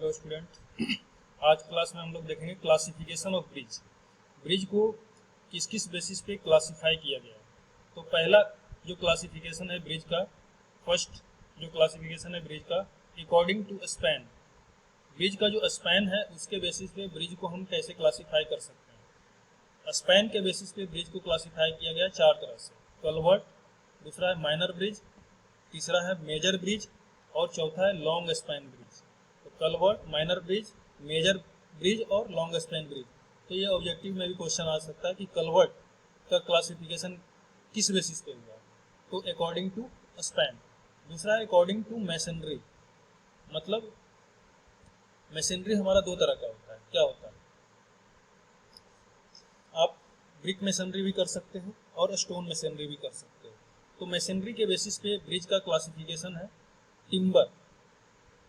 Hello student. आज class में हम लोग देखेंगे क्लासिफिकेशन ऑफ ब्रिज। ब्रिज को किस किस बेसिस पे क्लासिफाई किया गया है। तो पहला जो क्लासिफिकेशन है ब्रिज का, फर्स्ट जो क्लासिफिकेशन है ब्रिज का, अकॉर्डिंग टू स्पैन। ब्रिज का जो स्पैन है उसके बेसिस पे ब्रिज को हम कैसे क्लासिफाई कर सकते हैं। स्पैन के बेसिस पे ब्रिज को क्लासिफाई किया गया चार तरह से: कलवर्ट, दूसरा है माइनर ब्रिज, तीसरा है मेजर ब्रिज और चौथा है लॉन्ग स्पैन ब्रिज। तो culvert, minor bridge, major bridge और लॉन्ग स्पैन ब्रिज। तो ये ऑब्जेक्टिव में भी क्वेश्चन आ सकता है कि कलवर्ट का क्लासिफिकेशन किस बेसिस पे हुआ। तो अकॉर्डिंग टू स्पैन। दूसरा है अकॉर्डिंग टू मैसनरी। मतलब मैसनरी हमारा दो तरह का होता है। क्या होता है, आप ब्रिक मैसनरी भी कर सकते हो और स्टोन मैसनरी भी कर सकते हो। तो मैसनरी के बेसिस पे ब्रिज का क्लासिफिकेशन है टिम्बर,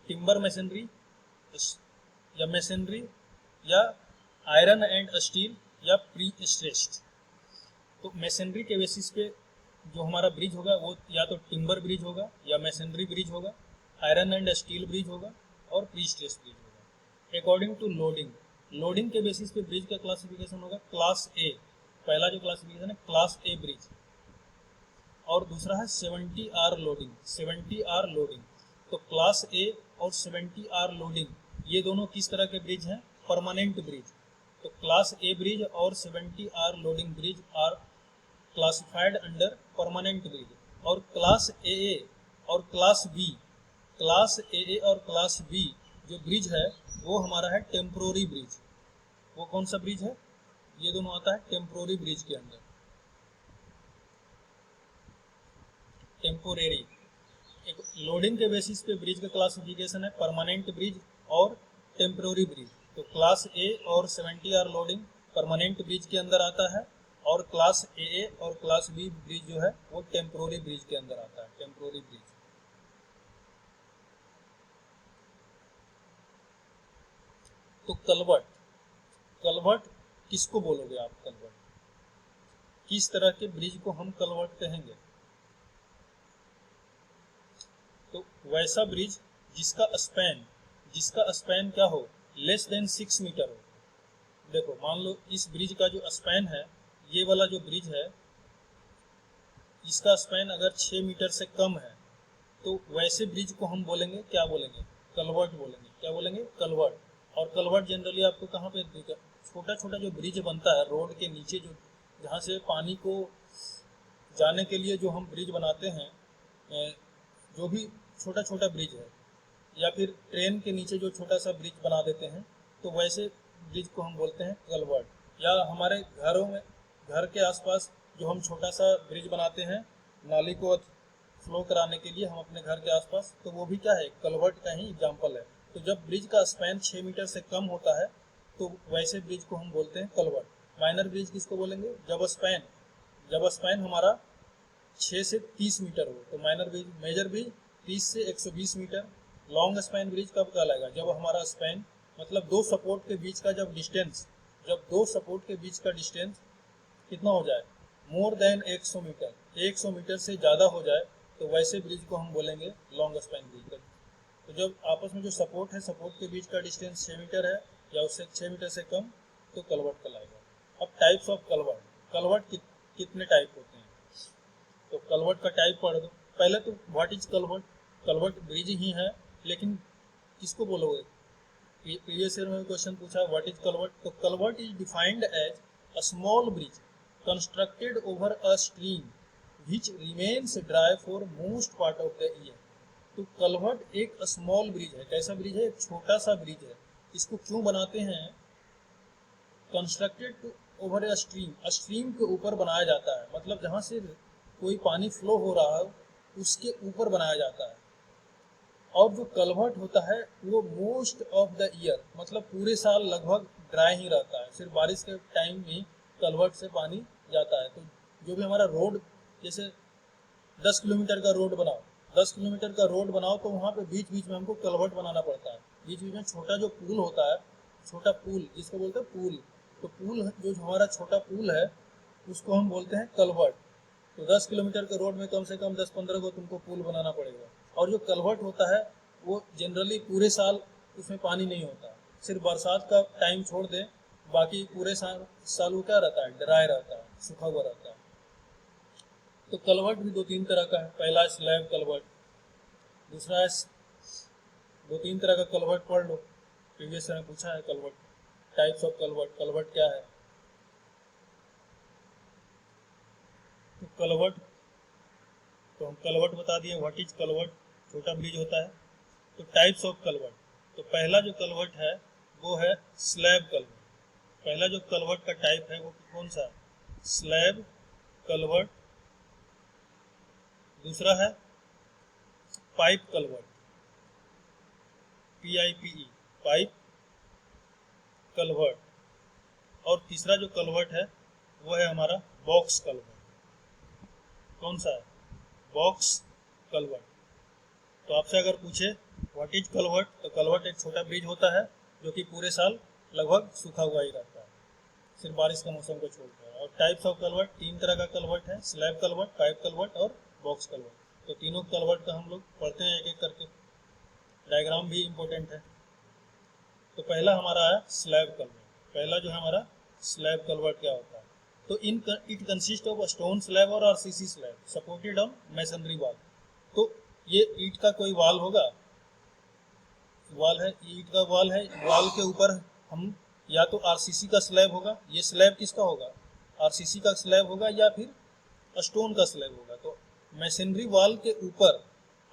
टिम्बर मैसनरी या मैसनरी या आयरन एंड स्टील या प्री स्ट्रेस्ड। तो मैसनरी के बेसिस पे जो हमारा ब्रिज होगा वो या तो टिम्बर ब्रिज होगा या मैसनरी ब्रिज होगा, आयरन एंड स्टील ब्रिज होगा और प्री स्ट्रेस्ड ब्रिज होगा। अकॉर्डिंग टू लोडिंग, लोडिंग के बेसिस पे ब्रिज का क्लासिफिकेशन होगा क्लास ए। पहला जो क्लासिफिकेशन है क्लास ए ब्रिज, और दूसरा है 70 आर लोडिंग, 70 आर लोडिंग। तो क्लास ए और 70 आर लोडिंग ये दोनों किस तरह के ब्रिज हैं? Permanent bridge. तो क्लास ए ब्रिज और 70 R loading bridge are classified under permanent bridge. और क्लास ए और क्लास बी, क्लास ए और क्लास बी जो ब्रिज है वो हमारा है टेम्पोररी ब्रिज। वो कौन सा ब्रिज है? ये दोनों आता है टेम्पोररी ब्रिज के अंदर। टेम्पोरेरी। एक लोडिंग के बेसिस पे ब्रिज का क्लासिफिकेशन है परमानेंट ब्रिज और टेम्पोररी ब्रिज। तो क्लास ए और 70 आर लोडिंग परमानेंट ब्रिज के अंदर आता है, और क्लास ए और क्लास बी ब्रिज जो है वो टेम्पोररी ब्रिज के अंदर आता है, टेम्पोररी ब्रिज। तो कलवर्ट, कलवर्ट किसको बोलोगे आप? कलवर्ट किस तरह के ब्रिज को हम कलवर्ट कहेंगे? तो वैसा ब्रिज जिसका स्पैन क्या हो? लेस देन 6 मीटर हो। देखो मान लो इस ब्रिज का जो स्पैन है, ये वाला जो ब्रिज है इसका स्पैन अगर 6 मीटर से कम है तो वैसे ब्रिज को हम बोलेंगे, क्या बोलेंगे? कलवर्ट बोलेंगे। क्या बोलेंगे? कलवर्ट। और कलवर्ट जनरली आपको कहाँ पे दिखेगा? छोटा छोटा जो ब्रिज बनता है रोड के नीचे, जो जहाँ से पानी को जाने के लिए जो हम ब्रिज बनाते हैं, जो भी छोटा छोटा ब्रिज है, या फिर ट्रेन के नीचे जो छोटा सा ब्रिज बना देते हैं, तो वैसे ब्रिज को हम बोलते हैं कलवर्ट। या हमारे घरों में, घर के आसपास जो हम छोटा सा ब्रिज बनाते हैं नाली को फ्लो कराने के लिए हम अपने घर के आसपास, तो वो भी क्या है? कलवर्ट का ही एग्जाम्पल है। तो जब ब्रिज का स्पैन 6 मीटर से कम होता है तो वैसे ब्रिज को हम बोलते हैं कलवर्ट। माइनर ब्रिज किसको बोलेंगे? जब स्पैन हमारा 6 से 30 मीटर हो तो माइनर ब्रिज। मेजर ब्रिज 30 से 120 मीटर। लॉन्ग स्पैन ब्रिज कब कहलाएगा? जब हमारा स्पैन मतलब दो सपोर्ट के बीच का जब दो सपोर्ट के बीच का डिस्टेंस कितना हो जाए? मोर देन 100 मीटर, 100 मीटर से ज़्यादा हो जाए तो वैसे ब्रिज को हम बोलेंगे लॉन्ग स्पैन ब्रिज। तो जब आपस में जो सपोर्ट है, सपोर्ट के बीच का डिस्टेंस 6 मीटर है या उससे 6 मीटर से कम, तो कलवर्ट कहलाएगा। अब टाइप्स ऑफ कलवर्ट, कलवर्ट कितने टाइप होते हैं? तो कलवर्ट का टाइप पढ़ दो पहले। तो what is culvert? Culvert bridge ही है, लेकिन किसको बोलोगे? प्रीवियस ईयर में क्वेश्चन पूछा व्हाट इज कलवर्ट। तो culvert is defined as a small bridge constructed over a stream which remains dry for most part of the year. तो culvert एक स्मॉल ब्रिज है। कैसा ब्रिज है? एक छोटा सा ब्रिज है। इसको क्यों बनाते हैं? Constructed over a stream, stream के ऊपर बनाया जाता है। मतलब जहाँ से कोई पानी फ्लो हो रहा है उसके ऊपर बनाया जाता है। और जो कलवर्ट होता है वो मोस्ट ऑफ द ईयर, मतलब पूरे साल लगभग ड्राई ही रहता है। सिर्फ बारिश के टाइम में कलवर्ट से पानी जाता है। तो जो भी हमारा रोड, जैसे 10 किलोमीटर का रोड बनाओ, 10 किलोमीटर का रोड बनाओ तो वहाँ पे बीच बीच में हमको कलवर्ट बनाना पड़ता है। बीच बीच में छोटा जो पुल होता है, छोटा पुल जिसको बोलते हैं पुल, तो पुल जो हमारा छोटा पुल है उसको हम बोलते हैं कलवर्ट। तो 10 किलोमीटर के रोड में कम से कम 10-15 को तुमको पुल बनाना पड़ेगा। और जो कलवर्ट होता है वो जनरली पूरे साल उसमें पानी नहीं होता, सिर्फ बरसात का टाइम छोड़ दे, बाकी पूरे साल वो क्या रहता है, ड्राई रहता है, सूखा हुआ रहता है। तो कलवर्ट भी दो तीन तरह का है। पहला स्लैब कलवर्ट, दूसरा है, दो तीन तरह का कलवर्ट पढ़ लो, प्रीवियस में पूछा है culvert, types of culvert, culvert क्या है। तो कलवर्ट, तो हम कलवर्ट बता दिए, व्हाट इज कलवर्ट, छोटा ब्रिज होता है। तो टाइप्स ऑफ कलवर्ट, तो पहला जो कलवर्ट है वो है स्लैब कलवर्ट। पहला जो कलवर्ट का टाइप है वो कौन सा है, स्लैब कलवर्ट। दूसरा है pipe culvert, PIPE, pipe culvert. और तीसरा जो कलवर्ट है वो है हमारा बॉक्स कलवर्ट। कौन सा है, बॉक्स कलवर्ट। तो आपसे अगर पूछे व्हाट इज कलवर्ट, तो कलवर्ट एक छोटा ब्रिज होता है जो कि पूरे साल लगभग सूखा हुआ ही रहता है, सिर्फ बारिश के मौसम को छोड़कर। और टाइप्स ऑफ कलवर्ट, तीन तरह का कलवर्ट है, स्लैब कलवर्ट, पाइप कलवर्ट और बॉक्स कलवर्ट। तो तीनों कलवर्ट का हम लोग पढ़ते हैं एक एक करके, डायग्राम भी इम्पोर्टेंट है। तो पहला हमारा है स्लैब कलवर्ट। पहला जो है हमारा स्लैब कलवर्ट क्या होता है, तो it consist of stone slab और RCC slab supported on masonry wall. तो ये ईंट का कोई वॉल होगा, वॉल है, ईंट का वॉल है, वॉल के ऊपर हम या तो RCC का स्लैब होगा, ये स्लैब किसका होगा, RCC का स्लैब होगा या फिर स्टोन का स्लैब होगा। तो मैसनरी वॉल के ऊपर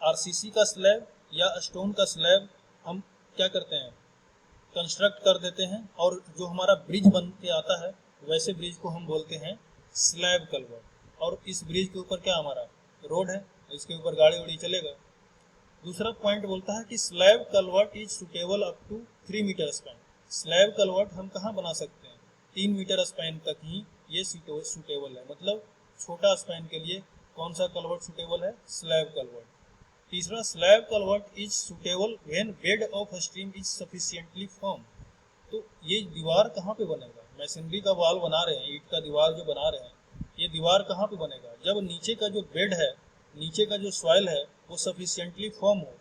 RCC का स्लैब या स्टोन का स्लैब हम क्या करते हैं, कंस्ट्रक्ट कर देते हैं, और जो हमारा ब्रिज बन के आता है वैसे ब्रिज को हम बोलते हैं स्लैब कलवर्ट। और इस ब्रिज के ऊपर क्या हमारा रोड है, इसके ऊपर गाड़ी उड़ी चलेगा। दूसरा पॉइंट बोलता है कि slab culvert is suitable up to 3 metre span. Slab culvert हम कहाँ बना सकते हैं, 3 मीटर स्पैन तक ही ये सुटेबल है। मतलब छोटा स्पैन के लिए कौन सा कलवर्ट सुटेबल है, स्लैब कलवर्ट। तीसरा, slab culvert is suitable when bed of stream is sufficiently firm. तो ये दीवार कहाँ पे बनेगा, मैसनरी का वॉल बना रहे हैं, ईंट का दीवार जो बना रहे हैं, ये दीवार कहाँ पे बनेगा, जब नीचे का जो बेड है, नीचे का जो सॉइल है वो सफिशिएंटली फर्म हो,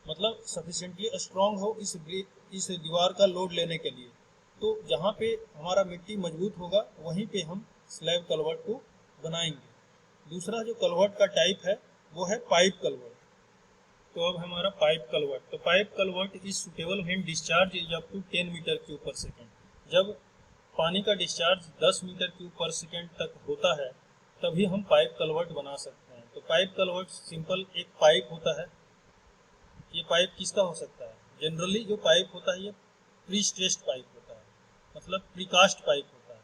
मतलब सफिशिएंटली स्ट्रांग हो इस दीवार का लोड लेने के लिए। तो जहाँ पे हमारा मिट्टी मजबूत होगा वहीं पे हम स्लैब कलवर्ट को बनाएंगे। दूसरा जो कलवर्ट का टाइप है वो है पाइप कलवर्ट। तो अब हमारा पाइप कलवर्ट, तो pipe culvert is suitable when discharge is up to 10 metre cube per second. जब पानी का discharge 10 metre cube per second तक होता है तभी हम पाइप कलवर्ट बना सकते हैं। तो पाइप कलवर्ट सिंपल एक पाइप होता है, ये पाइप किसका हो सकता है, जनरली जो पाइप होता है ये प्री स्ट्रेस्ड पाइप होता है, मतलब प्रीकास्ट पाइप होता है,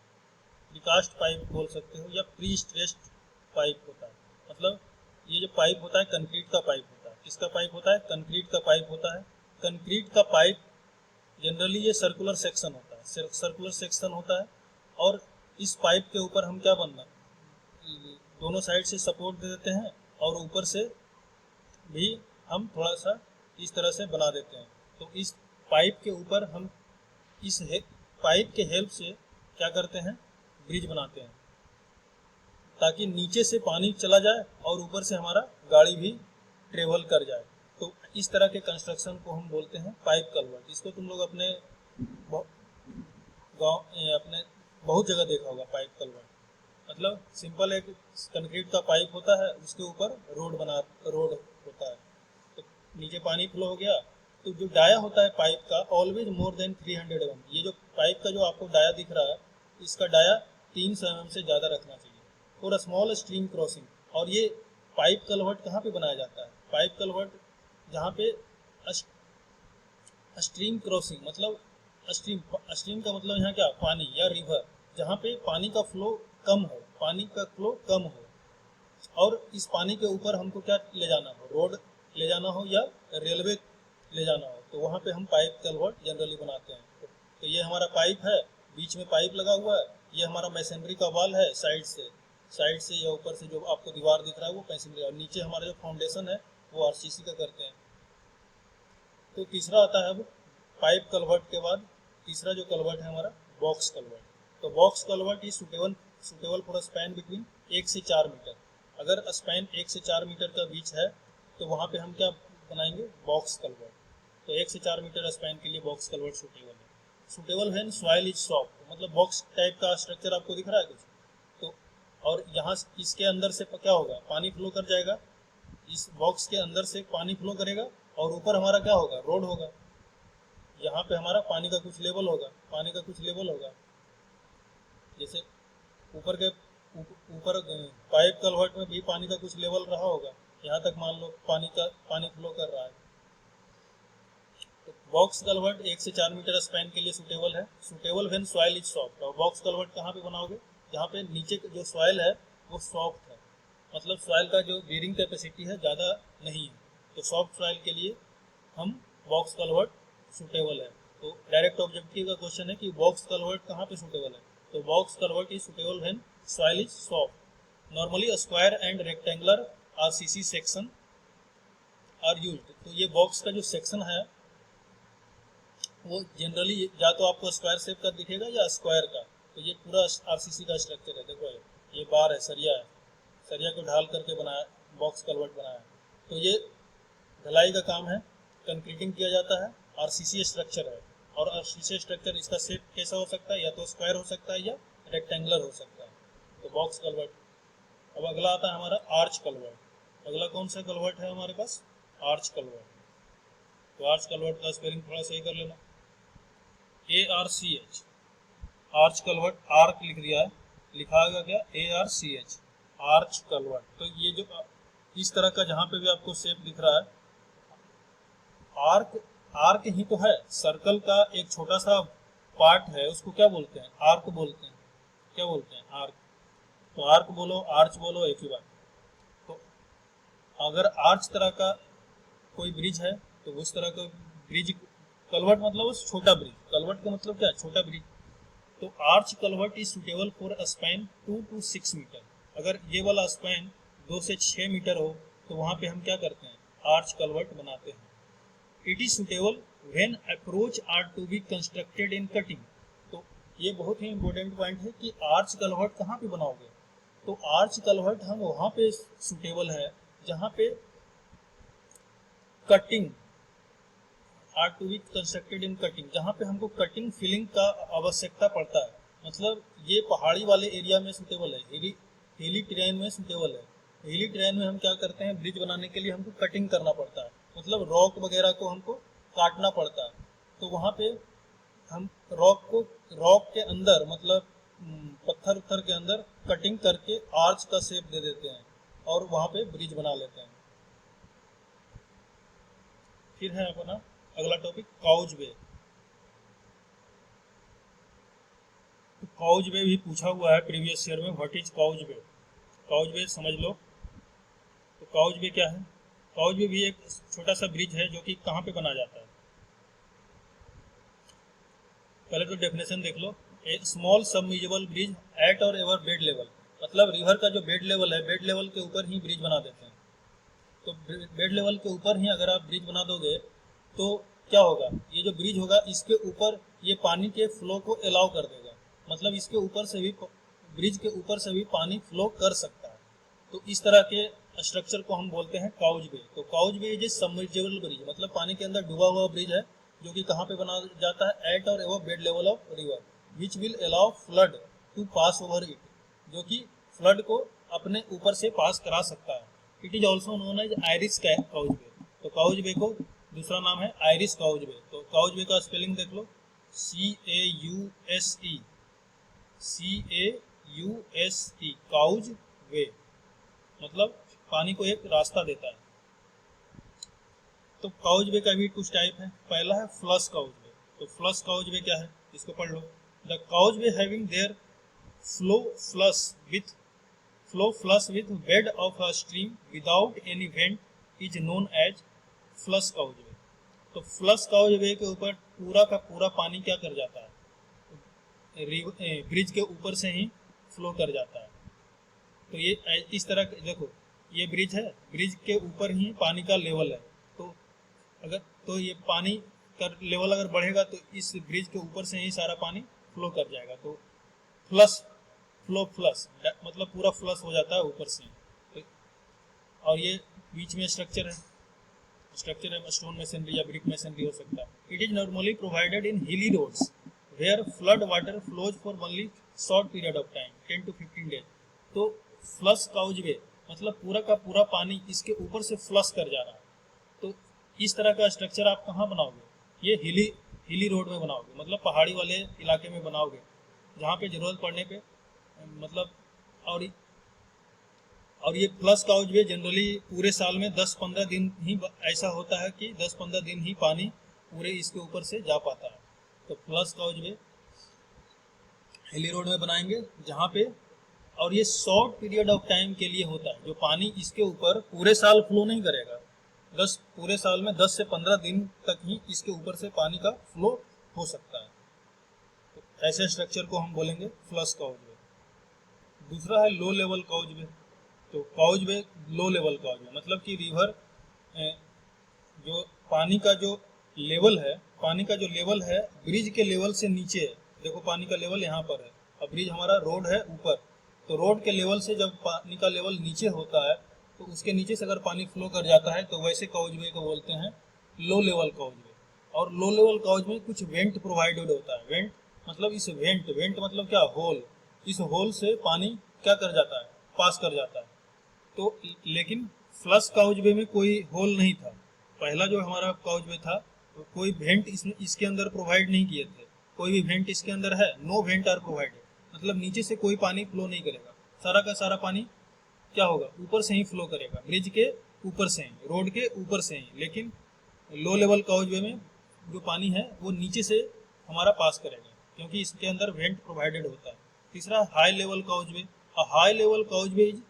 प्रीकास्ट पाइप बोल सकते हो या प्री स्ट्रेस्ड पाइप होता है। मतलब ये जो पाइप होता है कंक्रीट का पाइप होता है, किसका पाइप होता है, कंक्रीट का पाइप होता है। कंक्रीट का पाइप जनरली ये सर्कुलर सेक्शन होता है, सर्कुलर सेक्शन होता है। और इस पाइप के ऊपर हम क्या बनना, दोनों साइड से सपोर्ट दे देते हैं और ऊपर से भी हम थोड़ा सा इस तरह से बना देते हैं। तो इस पाइप के ऊपर हम इस पाइप के हेल्प से क्या करते हैं, ब्रिज बनाते हैं, ताकि नीचे से पानी चला जाए और ऊपर से हमारा गाड़ी भी ट्रेवल कर जाए। तो इस तरह के कंस्ट्रक्शन को हम बोलते हैं पाइप कलवर्ट। इसको तुम लोग अपने गाँव अपने बहुत जगह देखा होगा पाइप कलवर्ट। मतलब सिंपल एक कंक्रीट का पाइप होता है, उसके ऊपर रोड होता है, तो नीचे पानी फ्लो हो गया। तो जो डाया होता है पाइप का ऑलवेज मोर देन 300 mm। ये जो पाइप का जो आपको डाया दिख रहा है इसका डाया 300 mm से ज़्यादा रखना चाहिए फॉर स्मॉल स्ट्रीम क्रॉसिंग। और ये पाइप कलवर्ट कहाँ पे बनाया जाता है, पाइप कलवर्ट जहाँ पे स्ट्रीम क्रॉसिंग, मतलब स्ट्रीम का मतलब यहाँ क्या, पानी या रिवर, जहाँ पे पानी का फ्लो कम हो, पानी का फ्लो कम हो और इस पानी के ऊपर हमको क्या ले जाना हो, रोड ले जाना हो या रेलवे ले जाना हो, तो वहाँ पे हम पाइप कलवर्ट जनरली बनाते हैं। तो ये हमारा पाइप है, बीच में पाइप लगा हुआ है, ये हमारा मैसनरी का वॉल है, साइड से या ऊपर से जो आपको दीवार दिख रहा है वो मैसनरी, और नीचे हमारा जो फाउंडेशन है वो RCC का करते हैं। तो तीसरा आता है अब पाइप कलवर्ट के बाद तीसरा जो कलवर्ट है हमारा बॉक्स कलवर्ट। तो box culvert is suitable for span between 1 से 4 मीटर। अगर स्पैन 1 से 4 मीटर का बीच है तो वहाँ पे हम क्या बनाएंगे, बॉक्स कलवर्ट। तो 1 से 4 मीटर स्पैन के लिए बॉक्स कल्वर्ट सूटेबल है। Suitable when soil is soft, मतलब बॉक्स टाइप का स्ट्रक्चर आपको दिख रहा है कुछ, तो और यहाँ इसके अंदर से क्या होगा, पानी फ्लो कर जाएगा, इस बॉक्स के अंदर से पानी फ्लो करेगा और ऊपर हमारा क्या होगा, रोड होगा। यहाँ पे हमारा पानी का कुछ लेवल होगा, पानी का कुछ लेवल होगा, जैसे ऊपर के ऊपर पाइप कल्वर्ट में भी पानी का कुछ लेवल रहा होगा, यहाँ तक मान लो पानी फ्लो कर रहा है। तो बॉक्स कल्वर्ट 1 से 4 मीटर स्पैन के लिए सूटेबल है। Suitable when soil is soft, और बॉक्स कल्वर्ट कहाँ पे बनाओगे, जहाँ पे नीचे जो सॉइल है वो सॉफ्ट है, मतलब सॉइल का जो बेरिंग कैपेसिटी है ज़्यादा नहीं है, तो सॉफ्ट सॉइल के लिए हम बॉक्स कल्वर्ट सूटेबल है। तो डायरेक्ट ऑब्जेक्टिव का क्वेश्चन है कि बॉक्स कल्वर्ट कहाँ पे सूटेबल है, तो box culvert is suitable when soil is soft. Normally square and rectangular RCC section are used, तो ये बॉक्स का जो सेक्शन है वो जनरली या तो आपको स्क्वायर शेप का दिखेगा या स्क्वायर का, तो ये पूरा आरसीसी का स्ट्रक्चर है। देखो ये बार है, सरिया है, सरिया को ढाल करके बनाया, बॉक्स कल्वर्ट बनाया। तो ये ढलाई का काम है, कंक्रीटिंग किया जाता है, आरसीसी स्ट्रक्चर है, और आरसीसी स्ट्रक्चर इसका शेप कैसा हो सकता है, या तो स्क्वायर हो सकता है या रेक्टेंगुलर हो सकता है, तो बॉक्स कल्वर्ट। अब अगला आता है हमारा आर्च कल्वर्ट। अगला कौन सा कल्वर्ट है हमारे पास, आर्च कल्वर्ट। तो आर्च कल्वर्ट का स्पेलिंग थोड़ा सही कर लेना, ARCH, आर्च कल्वर्ट, आर्क लिख दिया है, लिखा होगा क्या ARCH, आर्च कल्वर्ट। तो ये जो इस तरह का जहाँ पे भी आपको शेप दिख रहा है, आर्क, आर्क ही तो है, सर्कल का एक छोटा सा पार्ट है, उसको क्या बोलते हैं, आर्क बोलते हैं। क्या बोलते हैं, आर्क। तो आर्क बोलो, आर्च बोलो, एक ही बात। तो अगर आर्च तरह का कोई ब्रिज है तो उस तरह का ब्रिज, कल्वर्ट मतलब उस छोटा ब्रिज, कल्वर्ट का मतलब क्या, छोटा ब्रिज। तो arch culvert is suitable for a span 2 to 6 metre. अगर ये वाला स्पैन 2 से 6 मीटर हो तो वहाँ पे हम क्या करते हैं, आर्च कल्वर्ट बनाते हैं। It is suitable when approach are to be constructed in cutting. तो ये बहुत ही इंपॉर्टेंट पॉइंट है कि आर्च कल्वर्ट कहाँ पे बनाओगे, तो आर्च कल्वर्ट हम वहाँ पे सुटेबल है जहाँ पे cutting are to be constructed in cutting, जहाँ पे हमको कटिंग फिलिंग का आवश्यकता पड़ता है। मतलब ये पहाड़ी वाले एरिया में सुटेबल है, हिली टेरेन में सुटेबल है। हिली टेरेन में हम क्या करते हैं, ब्रिज बनाने के लिए हमको कटिंग करना पड़ता है, मतलब रॉक वगैरह को हमको काटना पड़ता है। तो वहाँ पे हम रॉक के अंदर, मतलब पत्थर उत्थर के अंदर कटिंग करके आर्च का शेप दे देते हैं और वहाँ पे ब्रिज बना लेते हैं। फिर है अपना अगला टॉपिक काउज वे। तो काउज वे भी पूछा हुआ है प्रीवियस ईयर में, what is causeway. Causeway समझ लो। तो काउज वे क्या है, काउज वे भी एक छोटा सा ब्रिज है जो कि कहाँ पे बना जाता है। पहले तो डेफिनेशन देख लो, ए small सबमर्जिबल bridge eight or ever bed level, मतलब रिवर का जो बेड लेवल है, बेड लेवल के ऊपर ही ब्रिज बना देते हैं। तो बेड लेवल के ऊपर ही अगर आप ब्रिज बना दोगे तो क्या होगा, ये जो ब्रिज होगा इसके ऊपर ये पानी के फ्लो को अलाउ कर देगा, मतलब इसके ऊपर से भी, ब्रिज के ऊपर से भी पानी फ्लो कर सकता है। तो इस तरह के स्ट्रक्चर को हम बोलते हैं काउज वे। तो काउज वे इज सबमर्जिबल ब्रिज, मतलब पानी के अंदर डूबा हुआ ब्रिज है जो कि कहाँ पे बना जाता है, at or ever bed level of river, which will allow flood to pass over it, जो कि फ्लड को अपने ऊपर से पास करा सकता है। It is also known as Irish causeway. तो काउज वे को दूसरा नाम है आयरिश काउज वे। तो काउज वे का स्पेलिंग देख लो, CAUSE, CAUSE, काउज वे, मतलब पानी को एक रास्ता देता है। तो काउज वे का भी कुछ टाइप है। पहला है फ्लश काउज वे। तो फ्लश काउज वे क्या है, इसको पढ़ लो। The causeway having their flow flush with bed of a stream without any vent is known as flush causeway. तो फ्लश काउज वे के ऊपर पूरा का पूरा पानी क्या कर जाता है, ब्रिज के ऊपर से ही फ्लो कर जाता है। तो ये इस तरह देखो, ये ब्रिज है, ब्रिज के ऊपर ही पानी का लेवल है। तो ये पानी का लेवल अगर बढ़ेगा तो इस ब्रिज के ऊपर से ही सारा पानी फ्लो कर जाएगा। तो फ्लश मतलब पूरा फ्लश हो जाता है ऊपर से। और ये बीच में स्ट्रक्चर है। स्ट्रक्चर है स्टोन मशीनरी या ब्रिक मशीनरी हो सकता है। It is normally provided in hilly roads where flood water flows for only short period of time 10 to 15 days. तो फ्लश काउजवे मतलब पूरा का पूरा पानी इसके ऊपर से फ्लश कर जा रहा है। तो इस तरह का स्ट्रक्चर आप कहाँ बनाओगे? ये हिली रोड में बनाओगे, मतलब पहाड़ी वाले इलाके में बनाओगे, जहाँ पे जरूरत पड़ने पे मतलब और और ये फ्लश काउजवे जनरली पूरे साल में 10-15 दिन ही ऐसा होता है कि 10-15 दिन ही पानी पूरे इसके ऊपर से जा पाता है। तो फ्लश काउजवे हिली रोड में बनाएंगे जहाँ पे, और ये शॉर्ट पीरियड ऑफ टाइम के लिए होता है, जो पानी इसके ऊपर पूरे साल फ्लो नहीं करेगा। पूरे साल में 10 से 15 दिन तक ही इसके ऊपर से पानी का फ्लो हो सकता है। तो ऐसे स्ट्रक्चर को हम बोलेंगे फ्लश काउजवे। दूसरा है लो लेवल काउजवे। तो काउजवे लो लेवल काउजवे मतलब कि रिवर जो पानी का जो लेवल है ब्रिज के लेवल से नीचे है। देखो पानी का लेवल यहाँ पर है और ब्रिज हमारा रोड है ऊपर, तो रोड के लेवल से जब पानी का लेवल नीचे होता है तो उसके नीचे से अगर पानी फ्लो कर जाता है तो वैसे काउजवे को बोलते हैं लो लेवल काउजवे। और लो लेवल काउजवे में कुछ वेंट प्रोवाइडेड होता है। वेंट मतलब इस वेंट मतलब क्या? होल। इस होल से पानी क्या कर जाता है? पास कर जाता है। तो लेकिन फ्लश काउजवे में कोई होल नहीं था। पहला जो हमारा काउजवे था तो कोई वेंट इसके अंदर प्रोवाइड नहीं किए थे। कोई भी वेंट इसके अंदर है? नो वेंट आर प्रोवाइडेड, मतलब नीचे से कोई पानी फ्लो नहीं करेगा। सारा का सारा पानी क्या होगा? ऊपर से ही फ्लो करेगा, ब्रिज के ऊपर से ही, रोड के ऊपर से ही। लेकिन लो लेवल काउजवे में जो पानी है वो नीचे से हमारा पास करेगा क्योंकि इसके अंदर वेंट प्रोवाइडेड होता है। तीसरा high level causeway. High level causeway is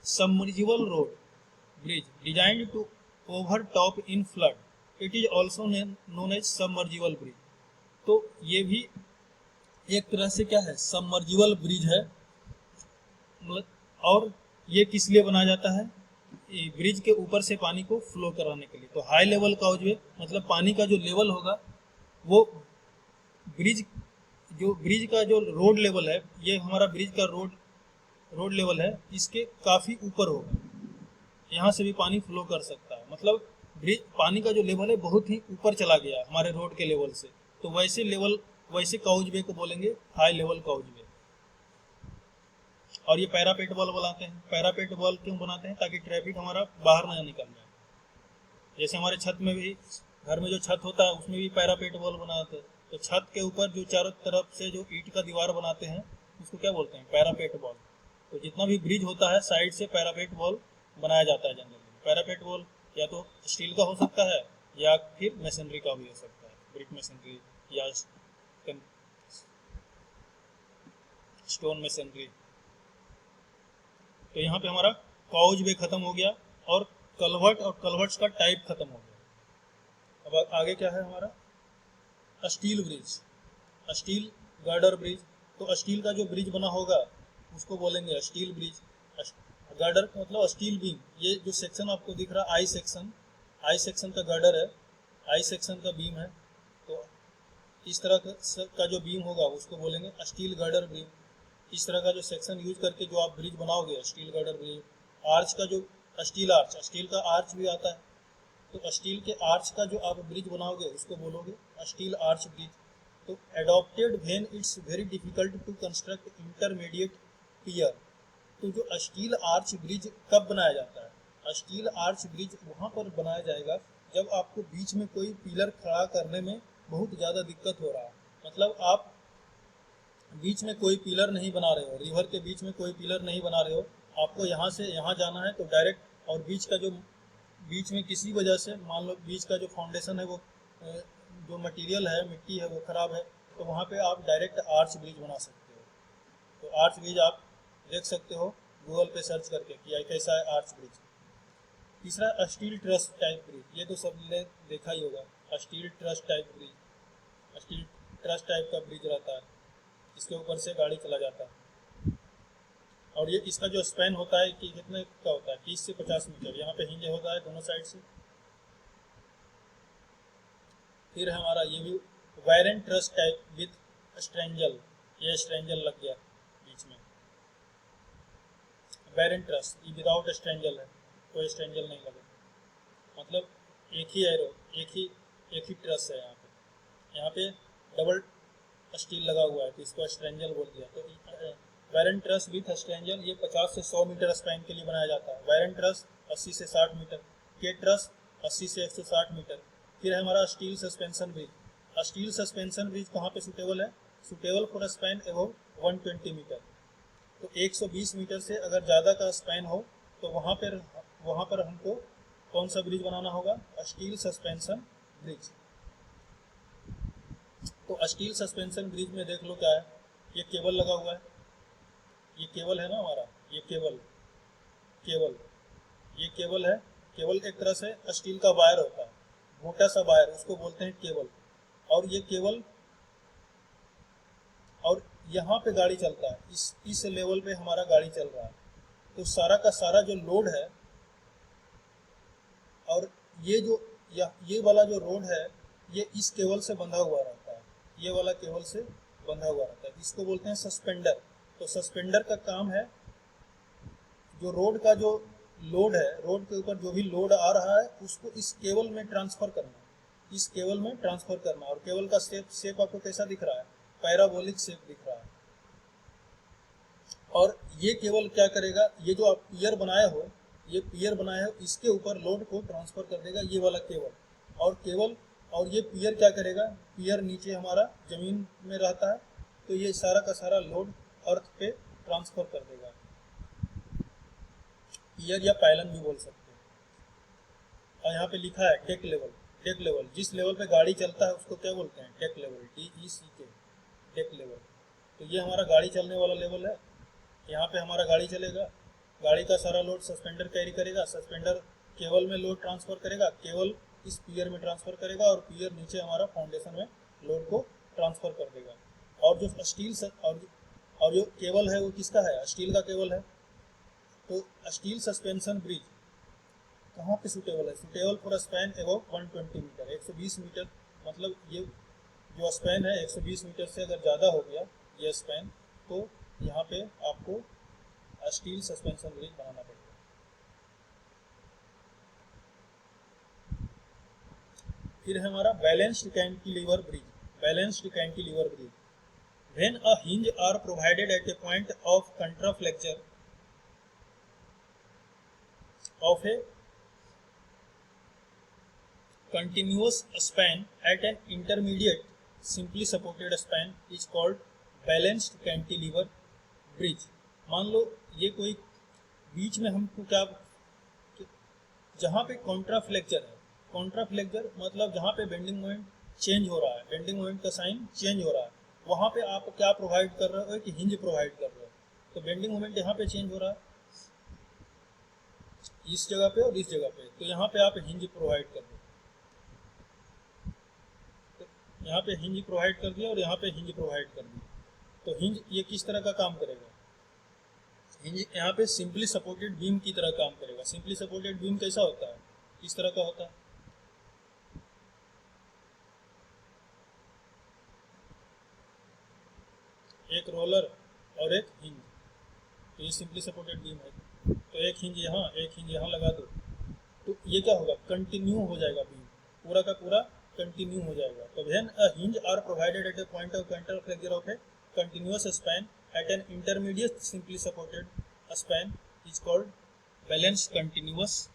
submersible road bridge designed to over top in flood. It is also known as submersible bridge. तो ये भी एक तरह से क्या है? सबमर्जिबल ब्रिज है। मतलब और ये किस लिए बनाया जाता है? ब्रिज के ऊपर से पानी को फ्लो कराने के लिए। तो हाई लेवल काउजवे मतलब पानी का जो लेवल होगा वो ब्रिज का जो रोड लेवल है, ये हमारा ब्रिज का रोड लेवल है, इसके काफी ऊपर होगा। यहाँ से भी पानी फ्लो कर सकता है। मतलब ब्रिज पानी का जो लेवल है बहुत ही ऊपर चला गया हमारे रोड के लेवल से। तो वैसे काउजवे को बोलेंगे हाई लेवल काउजवे। और ये पैरापेट वॉल बनाते हैं। पैरापेट वॉल क्यों बनाते हैं? ताकि ट्रैफिक हमारा बाहर ना निकल जाए। जैसे हमारे छत में भी, घर में जो छत होता है उसमें भी पैरापेट वॉल बनाते हैं। तो छत के ऊपर जो चारों तरफ से जो ईंट का दीवार बनाते हैं उसको क्या बोलते हैं? Parapet wall. तो जितना भी ब्रिज होता है साइड से पैरापेट वॉल बनाया जाता है जनरली। पैरापेट वॉल या तो स्टील का हो सकता है या फिर मशीनरी का भी हो सकता है, ब्रिक मशीनरी या स्टोन मशीनरी। तो यहाँ पे हमारा काउजवे खत्म हो गया और कलवर्ट्स का टाइप खत्म हो गया। अब आगे क्या है हमारा? Steel bridge, steel girder bridge. तो स्टील का जो ब्रिज बना होगा उसको बोलेंगे स्टील ब्रिज। गर्डर का मतलब स्टील बीम। ये जो सेक्शन आपको दिख रहा है आई सेक्शन का गर्डर है, आई सेक्शन का बीम है। तो इस तरह का जो बीम होगा उसको बोलेंगे स्टील गर्डर बीम। इस तरह का जो सेक्शन यूज करके जो आप ब्रिज बनाओगे स्टील गर्डर ब्रिज। आर्च का जो स्टील का आर्च भी आता है, तो स्टील के आर्च का जो आप ब्रिज बनाओगे उसको बोलोगे स्टील आर्च ब्रिज। तो adopted when it's very difficult to construct intermediate pier. तो जो स्टील आर्च ब्रिज कब बनाया जाता है? स्टील आर्च ब्रिज वहाँ पर बनाया जाएगा जब आपको बीच में कोई पिलर खड़ा करने में बहुत ज़्यादा दिक्कत हो रहा है। मतलब आप बीच में कोई पिलर नहीं बना रहे हो, रिवर के बीच में कोई पिलर नहीं बना रहे हो, आपको यहाँ से यहाँ जाना है तो डायरेक्ट, और बीच में किसी वजह से मान लो बीच का जो फाउंडेशन है वो जो मटेरियल है मिट्टी है वो खराब है, तो वहाँ पे आप डायरेक्ट आर्च ब्रिज बना सकते हो। तो आर्च ब्रिज आप देख सकते हो गूगल पे सर्च करके कि कैसा है आर्च ब्रिज। तीसरा स्टील ट्रस टाइप ब्रिज, ये तो सबने देखा ही होगा। Steel truss type bridge, steel truss type का ब्रिज रहता है, इसके ऊपर से गाड़ी चला जाता है। और ये इसका जो स्पैन होता है कि कितने का होता है? 30 से 50 मीटर। यहाँ पे हिंजे होता है दोनों साइड से। फिर हमारा ये भी वायरन ट्रस टाइप विथ स्ट्रेंजल, ये स्ट्रेंजल लग गया बीच में। वायरन ट्रस ये विदाउट स्ट्रेंजल है, कोई स्ट्रेंजल नहीं लगे। मतलब एक ही एरो, एक ही ट्रस है यहाँ पे डबल स्टील लगा हुआ है तो इसको स्ट्रेंजल बोल दिया। तो वायरन ट्रस विथ स्ट्रेंजल ये 50 से 100 मीटर स्पैन के लिए बनाया जाता है। वायरन ट्रस 80 से 60 मीटर, के ट्रस 80 से 160 मीटर। फिर है हमारा steel suspension bridge. Steel suspension bridge कहाँ पे सुटेबल है? Suitable for span above 120 metre. तो 120 मीटर से अगर ज़्यादा का स्पैन हो तो वहाँ पर हमको कौन सा ब्रिज बनाना होगा? Steel suspension bridge. तो स्टील सस्पेंशन ब्रिज में देख लो क्या है, ये केबल लगा हुआ है, ये केबल है ना हमारा, ये केबल ये केबल है। केबल एक तरह से स्टील का वायर होता है, मोटा सा वायर, उसको बोलते हैं केबल। और ये केबल, और यहाँ पे गाड़ी चलता है, इस लेवल पे हमारा गाड़ी चल रहा है। तो सारा का सारा जो लोड है, और ये वाला जो रोड है ये इस केबल से बंधा हुआ रहता है, ये वाला केबल से बंधा हुआ रहता है, इसको बोलते हैं सस्पेंडर। तो सस्पेंडर का काम है जो रोड का जो लोड है, रोड के ऊपर जो भी लोड आ रहा है उसको इस केबल में ट्रांसफर करना, इस केबल में ट्रांसफर करना। और केबल का शेप आपको कैसा दिख रहा है? पैराबोलिक शेप दिख रहा है। और ये केबल क्या करेगा? ये जो आप पियर बनाए हो, ये पियर बनाया है, इसके ऊपर लोड को ट्रांसफर कर देगा ये वाला केबल। और ये पियर क्या करेगा? पियर नीचे हमारा जमीन में रहता है, तो ये सारा का सारा लोड अर्थ पे ट्रांसफर कर देगा। पियर या पायलन भी बोल सकते हैं। और यहाँ पे लिखा है डेक लेवल। डेक लेवल, जिस लेवल पे गाड़ी चलता है उसको क्या बोलते हैं? Deck level, DECK, deck level. तो ये हमारा गाड़ी चलने वाला लेवल है। यहाँ पे हमारा गाड़ी चलेगा, गाड़ी का सारा लोड सस्पेंडर कैरी करेगा, सस्पेंडर केबल में लोड ट्रांसफर करेगा, केबल इस पियर में ट्रांसफर करेगा, और पियर नीचे हमारा फाउंडेशन में लोड को ट्रांसफर कर देगा। और जो स्टील और जो केबल है वो किसका है? स्टील का केबल है। तो स्टील सस्पेंशन ब्रिज कहाँ पे सुटेबल है? Suitable for span above 120 metre, 120 metre. मतलब ये जो स्पैन है 120 मीटर से अगर ज़्यादा हो गया ये स्पैन, तो यहाँ पे आपको स्टील सस्पेंशन ब्रिज बनाना पड़ेगा। फिर है हमारा balanced cantilever bridge. Balanced cantilever bridge, when a hinge are provided at a point of contraflexure of a continuous span at an intermediate simply supported span is called balanced cantilever bridge। मान लो ये कोई बीच में हमको क्या, जहाँ पे contraflexure है, contraflexure मतलब जहाँ पे बेंडिंग मोमेंट चेंज हो रहा है, बेंडिंग मोमेंट का साइन चेंज हो रहा है, वहाँ पे आप क्या प्रोवाइड कर रहे हो? एक हिंज प्रोवाइड कर रहे हो। तो बेंडिंग मोमेंट यहाँ पे चेंज हो रहा है इस जगह पे और इस जगह पे, तो यहाँ पे आप हिंज प्रोवाइड कर दो। तो यहाँ पे हिंज प्रोवाइड कर दिया और यहाँ पे हिंज प्रोवाइड कर दी। तो हिंज ये किस तरह का काम करेगा? हिंज यहाँ पे सिंपली सपोर्टेड बीम की तरह काम करेगा। सिंपली सपोर्टेड बीम कैसा होता है? किस तरह का होता है? एक रोलर और एक हिंज, तो ये सिंपली सपोर्टेड बीम है। तो एक हिंज यहाँ लगा दो, तो ये क्या होगा? कंटिन्यू हो जाएगा बीम, पूरा का पूरा कंटिन्यू हो जाएगा। तो when a hinge are provided at a point of contraflexure of a continuous span at an intermediate simply supported span is called balanced continuous.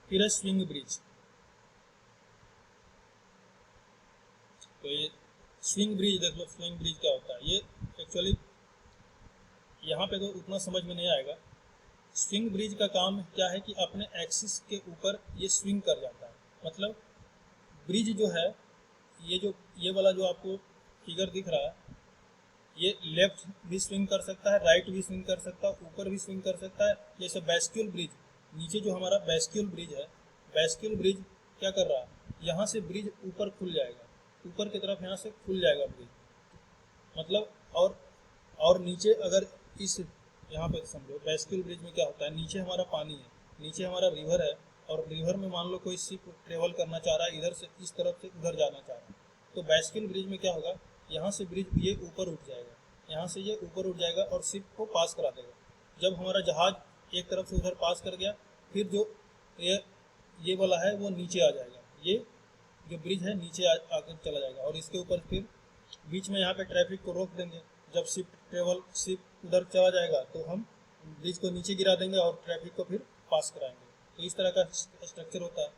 फिर स्विंग ब्रिज। तो ये स्विंग ब्रिज देख लो, स्विंग ब्रिज क्या होता है? ये एक्चुअली यहाँ पे तो उतना समझ में नहीं आएगा। स्विंग ब्रिज का काम क्या है कि अपने एक्सिस के ऊपर ये स्विंग कर जाता है। मतलब ब्रिज जो है, ये वाला जो आपको फिगर दिख रहा है, ये लेफ्ट भी स्विंग कर सकता है, राइट भी स्विंग कर सकता है, ऊपर भी स्विंग कर सकता है। जैसे बैस्क्यूल ब्रिज, नीचे जो हमारा बैस्क्यूल ब्रिज है, बैस्क्यूल ब्रिज क्या कर रहा है? यहाँ से ब्रिज ऊपर खुल जाएगा, ऊपर की तरफ यहाँ से खुल जाएगा ब्रिज। मतलब और नीचे अगर इस यहाँ पे समझो बैस्क्यूल ब्रिज में क्या होता है, नीचे हमारा पानी है, नीचे हमारा रिवर है, और रिवर में मान लो कोई शिप ट्रेवल करना चाह रहा है, इधर से इस तरफ से उधर जाना चाह रहा है, तो बैस्क्यूल ब्रिज में क्या होगा? यहाँ से ब्रिज ये ऊपर उठ जाएगा, यहाँ से ये ऊपर उठ जाएगा और शिप को पास करा देगा। जब हमारा जहाज एक तरफ से उधर पास कर गया, फिर जो ये वाला है वो नीचे आ जाएगा, ये जो ब्रिज है नीचे आकर चला जाएगा, और इसके ऊपर फिर बीच में यहाँ पे ट्रैफिक को रोक देंगे। जब शिप उधर चला जाएगा तो हम ब्रिज को नीचे गिरा देंगे और ट्रैफिक को फिर पास कराएंगे। तो इस तरह का स्ट्रक्चर होता है।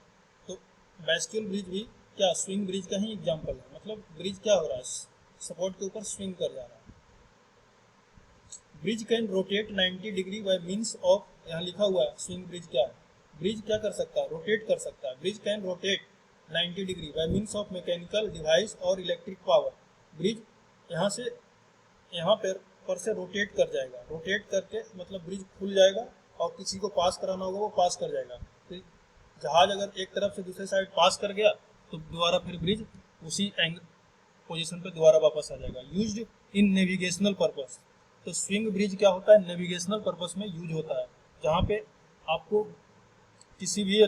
तो बाइसिकल ब्रिज भी क्या स्विंग ब्रिज का ही एग्जाम्पल है। मतलब ब्रिज क्या हो रहा है, सपोर्ट के ऊपर स्विंग कर जा रहा है। Bridge can rotate 90 degree by means of, यहाँ लिखा हुआ है स्विंग ब्रिज क्या है, ब्रिज क्या कर सकता है, रोटेट कर सकता है। Bridge can rotate 90 degree by means of mechanical device और इलेक्ट्रिक पावर। ब्रिज यहाँ से यहाँ पर से रोटेट कर जाएगा, रोटेट करके मतलब ब्रिज खुल जाएगा और किसी को पास कराना होगा वो पास कर जाएगा। फिर जहाज अगर एक तरफ से दूसरे साइड पास कर गया तो दोबारा फिर ब्रिज उसी पोजीशन पे दोबारा वापस आ जाएगा। Used in navigational purpose. तो स्विंग ब्रिज क्या होता है, नेविगेशनल पर्पस में यूज होता है, जहाँ पे आपको किसी भी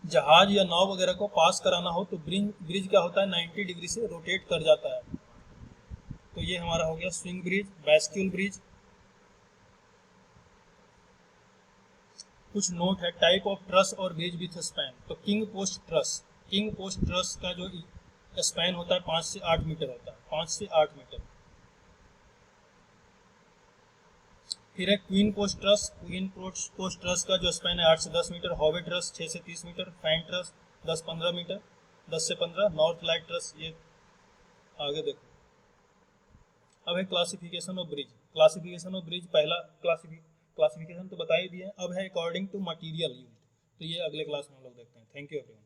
जहाज या नाव वगैरह को पास कराना हो तो ब्रिज क्या होता है 90 डिग्री से रोटेट कर जाता है। तो ये हमारा हो गया स्विंग ब्रिज, बाइसिकल ब्रिज। कुछ नोट है, टाइप ऑफ ट्रस और ब्रिज विथ स्पैन। तो किंग पोस्ट ट्रस का जो स्पैन होता है 5 से 8 मीटर होता है, 5 से 8 मीटर। फिर है क्वीन पोस्ट ट्रस का जो स्पैन है 8 से 10 मीटर। हॉवे ट्रस 6 से 30 मीटर। फैन ट्रस 10-15 मीटर, 10 से 15। नॉर्थ लाइट ट्रस, ये आगे देखो। अब है classification of bridge. Classification of bridge, पहला क्लासिफिकेशन तो बता ही दिए। अब है अकॉर्डिंग टू मटेरियल यूज्ड, तो ये अगले क्लास में हम लोग देखते हैं। Thank you everyone.